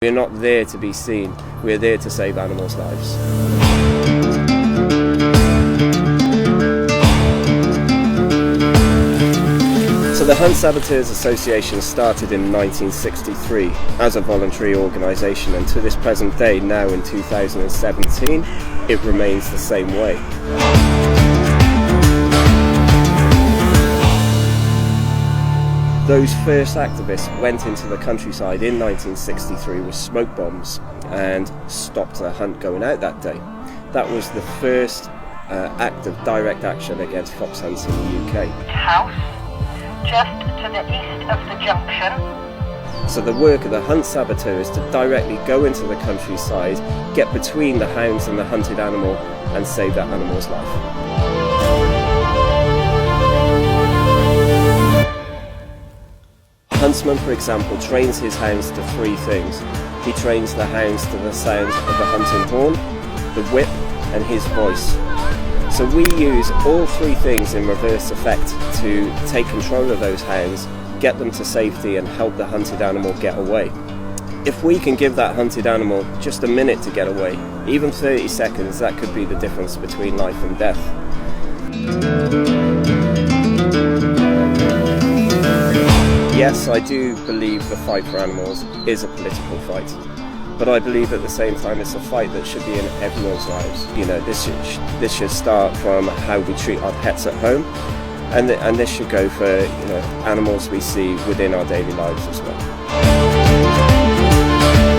We're not there to be seen, we're there to save animals' lives. So the Hunt Saboteurs Association started in 1963 as a voluntary organisation, and to this present day, now in 2017, it remains the same way. Those first activists went into the countryside in 1963 with smoke bombs and stopped the hunt going out that day. That was the first act of direct action against fox hunts in the UK. House, just to the east of the junction. So the work of the Hunt Saboteurs is to directly go into the countryside, get between the hounds and the hunted animal and save that animal's life. A huntsman, for example, trains his hounds to three things. He trains the hounds to the sound of the hunting horn, the whip, and his voice. So we use all three things in reverse effect to take control of those hounds, get them to safety, and help the hunted animal get away. If we can give that hunted animal just a minute to get away, even 30 seconds, that could be the difference between life and death. Yes, I do believe the fight for animals is a political fight, but I believe at the same time it's a fight that should be in everyone's lives. You know, this should start from how we treat our pets at home, and this should go for, you know, animals we see within our daily lives as well.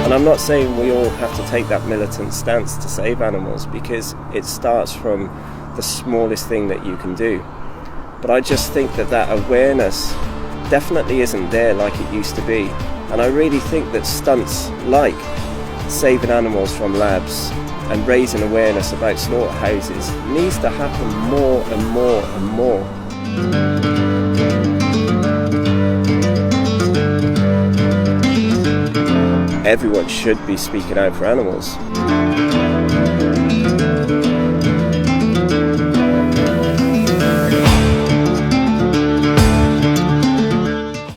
And I'm not saying we all have to take that militant stance to save animals, because it starts from the smallest thing that you can do. But I just think that awareness definitely isn't there like it used to be, and I really think that stunts like saving animals from labs and raising awareness about slaughterhouses needs to happen more and more and more. Everyone should be speaking out for animals.